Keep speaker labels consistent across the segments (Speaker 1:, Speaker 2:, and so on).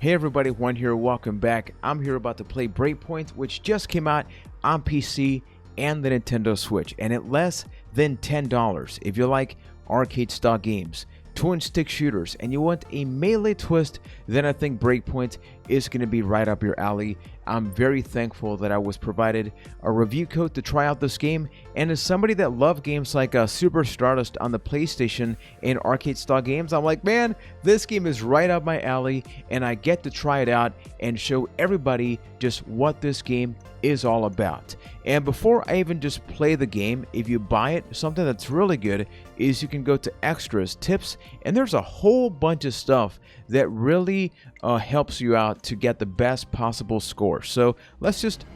Speaker 1: Hey everybody, Juan here, welcome back. I'm here about to play Breakpoint, which just came out on PC and the Nintendo Switch, and at less than $10. If you like arcade-style games, twin-stick shooters, and you want a melee twist, then I think Breakpoint is going to be right up your alley. I'm very thankful that I was provided a review code to try out this game, and as somebody that loved games like Super Stardust on the PlayStation and arcade-style games, I'm like, man, this game is right up my alley, and I get to try it out and show everybody just what this game is all about. And before I even just play the game, if you buy it, something that's really good is you can go to extras, tips, and there's a whole bunch of stuff that really helps you out to get the best possible score. So let's just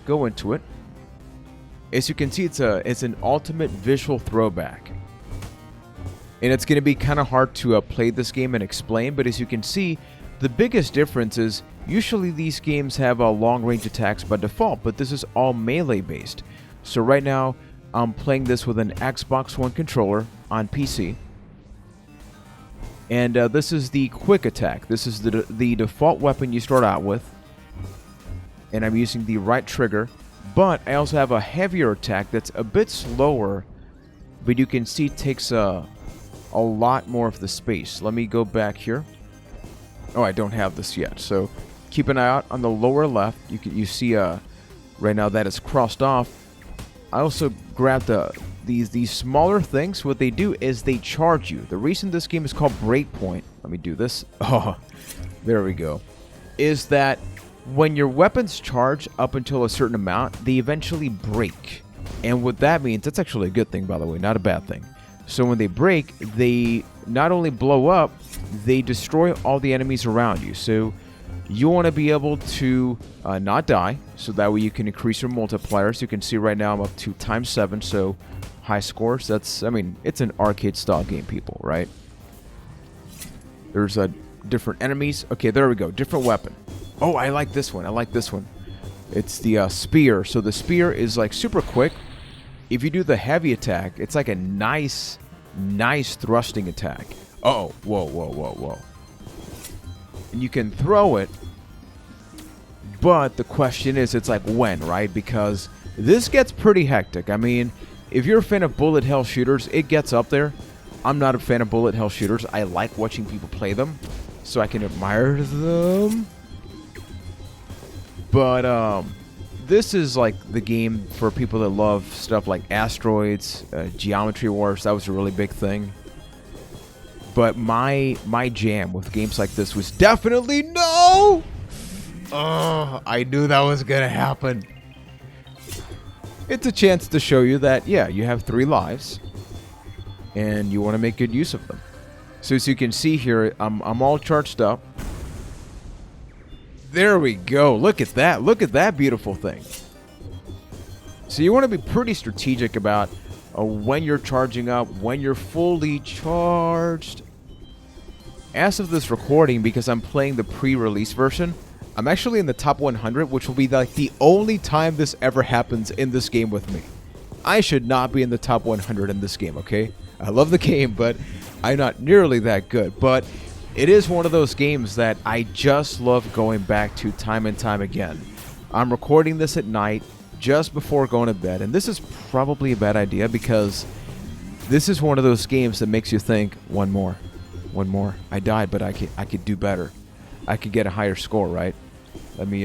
Speaker 1: go into it. As you can see, it's an ultimate visual throwback, and it's going to be kind of hard to play this game and explain, but as you can see, the biggest difference is usually these games have long range attacks by default, but this is all melee based. So right now I'm playing this with an Xbox One controller on PC, and this is the quick attack. This is the default weapon you start out with, and I'm using the right trigger, but I also have a heavier attack that's a bit slower, but you can see it takes a lot more of the space. Let me go back here. Oh, I don't have this yet, so keep an eye out on the lower left. You see right now that it's crossed off. I also grabbed these smaller things. What they do is they charge you. The reason this game is called Breakpoint, let me do this. Oh, there we go. Is that when your weapons charge up until a certain amount, they eventually break. And what that means, that's actually a good thing, by the way, not a bad thing. So when they break, they not only blow up, they destroy all the enemies around you. So you want to be able to not die, so that way you can increase your multipliers. You can see right now I'm up to ×7, so high scores. That's, I mean, it's an arcade style game, people, right? There's different enemies. Okay, there we go. Different weapon. Oh, I like this one. I like this one. It's the spear. So the spear is like super quick. If you do the heavy attack, it's like a nice thrusting attack. Oh, whoa. And you can throw it, but the question is, it's like when, right? Because this gets pretty hectic. I mean, if you're a fan of bullet hell shooters, it gets up there. I'm not a fan of bullet hell shooters. I like watching people play them, so I can admire them. But this is like the game for people that love stuff like asteroids, Geometry Wars. That was a really big thing. But my jam with games like this was definitely no! Oh, I knew that was gonna happen. It's a chance to show you that, yeah, you have 3 lives, and you want to make good use of them. So as you can see here, I'm all charged up. There we go. Look at that. Look at that beautiful thing. So you want to be pretty strategic about when you're charging up, when you're fully charged. As of this recording, because I'm playing the pre-release version, I'm actually in the top 100, which will be like the only time this ever happens in this game with me. I should not be in the top 100 in this game, okay? I love the game, but I'm not nearly that good. But it is one of those games that I just love going back to time and time again. I'm recording this at night, just before going to bed, and this is probably a bad idea because this is one of those games that makes you think, one more. I died, but I could do better. I could get a higher score, right? Let me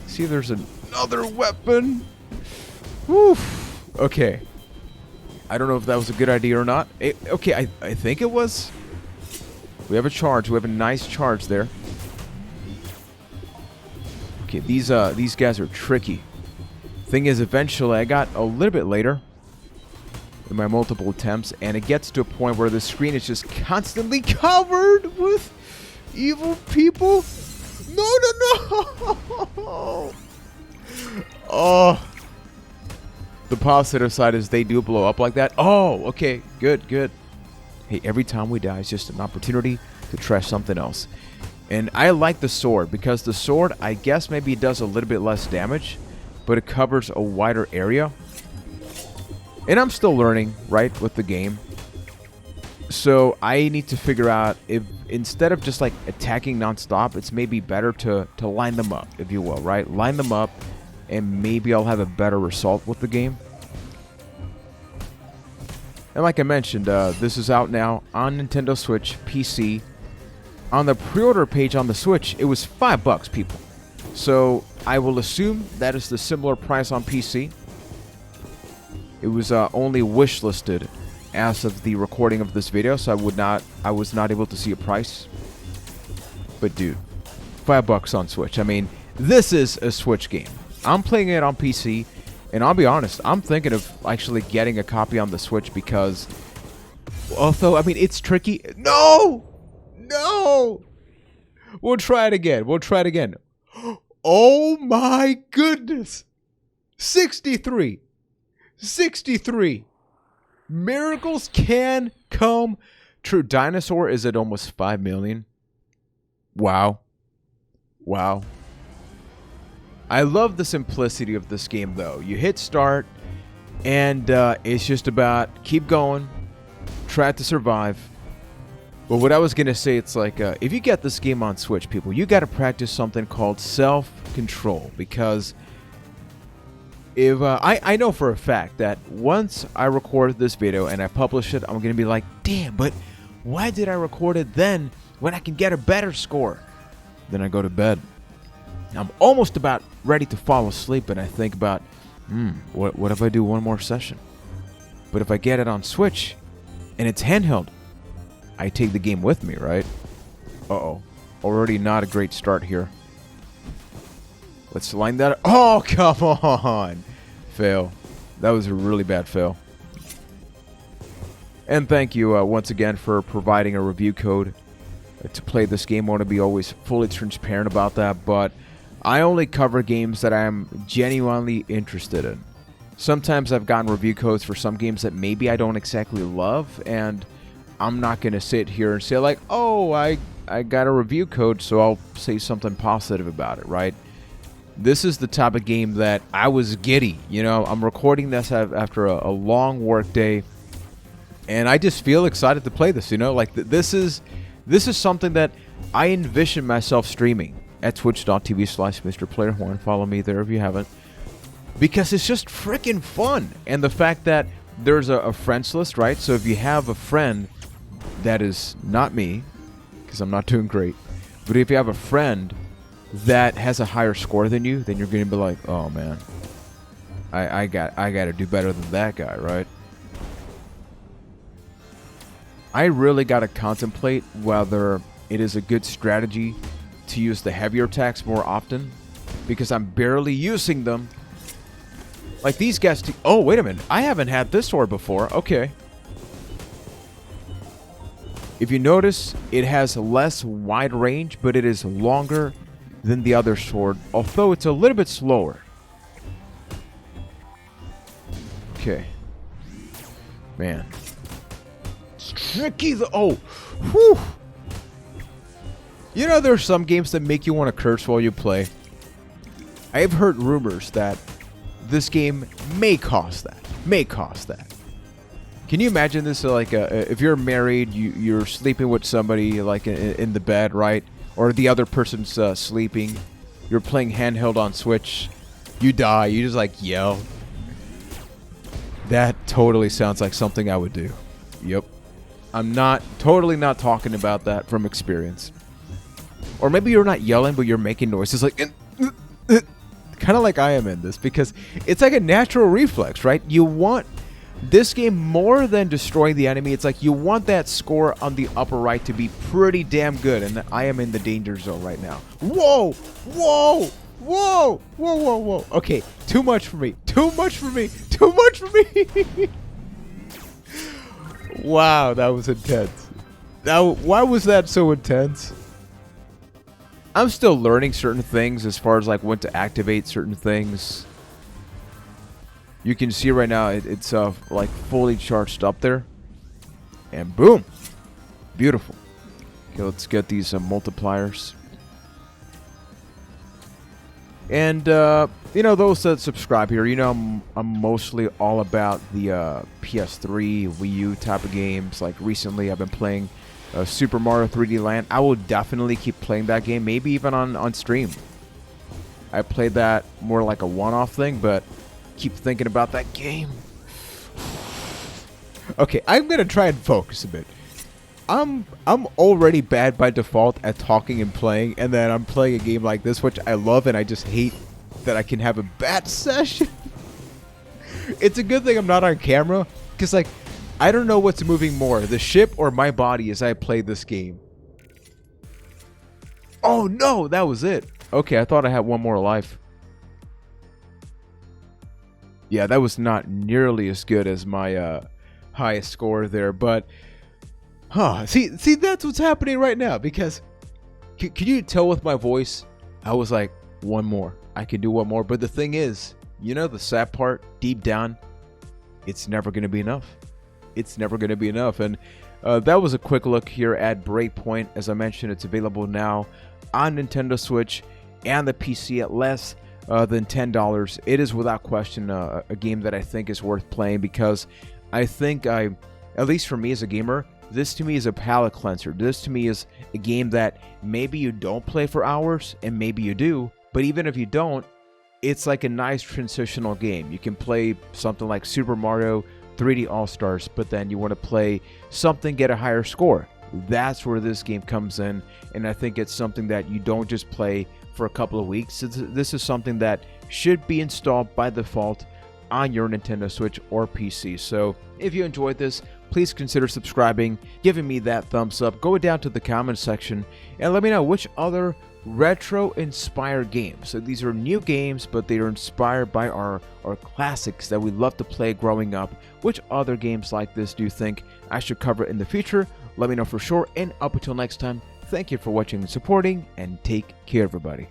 Speaker 1: see if there's another weapon. Whew. Okay. I don't know if that was a good idea or not. Okay, I think it was. We have a charge. We have a nice charge there. Okay, these guys are tricky. Thing is, eventually, I got a little bit later in my multiple attempts, and it gets to a point where the screen is just constantly covered with evil people. No. Oh. The positive side is they do blow up like that. Oh, okay. Good. Hey, every time we die, it's just an opportunity to try something else. And I like the sword, because the sword, I guess maybe it does a little bit less damage, but it covers a wider area. And I'm still learning, right, with the game. So I need to figure out if instead of just like attacking nonstop, it's maybe better to line them up, if you will, right? Line them up, and maybe I'll have a better result with the game. And like I mentioned, this is out now on Nintendo Switch, PC. On the pre-order page on the Switch, it was $5, people. So I will assume that is the similar price on PC. It was only wishlisted as of the recording of this video, so I was not able to see a price. But dude, $5 on Switch. I mean, this is a Switch game. I'm playing it on PC, and I'll be honest, I'm thinking of actually getting a copy on the Switch because, although, I mean, it's tricky. No! No! We'll try it again. We'll try it again. Oh my goodness! 63. 63. Miracles can come true. Dinosaur is at almost 5 million. Wow. Wow. I love the simplicity of this game, though. You hit start, and it's just about keep going, try to survive. But what I was going to say, it's like, if you get this game on Switch, people, you got to practice something called self-control. Because if I know for a fact that once I record this video and I publish it, I'm going to be like, damn, but why did I record it then when I can get a better score? Then I go to bed. I'm almost about ready to fall asleep, and I think about, what if I do one more session? But if I get it on Switch and it's handheld, I take the game with me, right? Uh-oh. Already not a great start here. Let's line that up. Oh, come on! Fail. That was a really bad fail. And thank you once again for providing a review code to play this game. I want to be always fully transparent about that, but I only cover games that I'm genuinely interested in. Sometimes I've gotten review codes for some games that maybe I don't exactly love, and I'm not going to sit here and say like, oh, I got a review code, so I'll say something positive about it, right? This is the type of game that I was giddy. You know, I'm recording this after a long work day, and I just feel excited to play this, you know? Like, this is something that I envision myself streaming at twitch.tv/MrPlayerJuan. Follow me there if you haven't. Because it's just freaking fun. And the fact that there's a friends list, right? So if you have a friend that is not me, because I'm not doing great, but if you have a friend that has a higher score than you, then you're going to be like, oh man, I got to do better than that guy, right? I really got to contemplate whether it is a good strategy to use the heavier attacks more often, because I'm barely using them. Like these guys. Oh, wait a minute. I haven't had this sword before. Okay. If you notice, it has less wide range, but it is longer than the other sword, although it's a little bit slower. Okay. Man. It's tricky. Oh. Whew. You know, there are some games that make you want to curse while you play. I've heard rumors that this game may cost that. Can you imagine this? Like, if you're married, you're sleeping with somebody like in the bed, right? Or the other person's sleeping. You're playing handheld on Switch. You die. You just like yell. That totally sounds like something I would do. Yep. I'm totally not talking about that from experience. Or maybe you're not yelling, but you're making noises like, kind of like I am in this, because it's like a natural reflex, right? You want this game more than destroying the enemy. It's like you want that score on the upper right to be pretty damn good, and I am in the danger zone right now. Whoa! Whoa! Whoa! Whoa! Whoa! Whoa! Okay, too much for me. Too much for me. Too much for me. Wow, that was intense. Now, why was that so intense? I'm still learning certain things as far as like when to activate certain things. You can see right now it's like fully charged up there. And boom. Beautiful. Okay, let's get these multipliers. And, you know, those that subscribe here, you know, I'm mostly all about the PS3, Wii U type of games. Like, recently I've been playing Super Mario 3D Land. I will definitely keep playing that game, maybe even on stream. I played that more like a one-off thing, but keep thinking about that game. Okay, I'm going to try and focus a bit. I'm already bad by default at talking and playing, and then I'm playing a game like this, which I love, and I just hate that I can have a bad session. It's a good thing I'm not on camera, because, like, I don't know what's moving more, the ship or my body as I play this game. Oh, no, that was it. Okay, I thought I had one more life. Yeah, that was not nearly as good as my highest score there, but... Huh, see, that's what's happening right now, because can you tell with my voice, I was like, one more. I can do one more, but the thing is, you know the sad part, deep down, it's never going to be enough. It's never going to be enough, and that was a quick look here at Breakpoint. As I mentioned, it's available now on Nintendo Switch and the PC at less than $10. It is without question a game that I think is worth playing, because I think at least for me as a gamer, this to me is a palate cleanser. This to me is a game that maybe you don't play for hours, and maybe you do, but even if you don't, it's like a nice transitional game. You can play something like Super Mario 3D All-Stars, but then you want to play something, get a higher score. That's where this game comes in, and I think it's something that you don't just play for a couple of weeks. This is something that should be installed by default on your Nintendo Switch or PC. So if you enjoyed this, please consider subscribing, giving me that thumbs up, go down to the comment section, and let me know which other retro-inspired games. So these are new games, but they are inspired by our classics that we love to play growing up. Which other games like this do you think I should cover in the future? Let me know for sure, and up until next time, thank you for watching and supporting, and take care, everybody.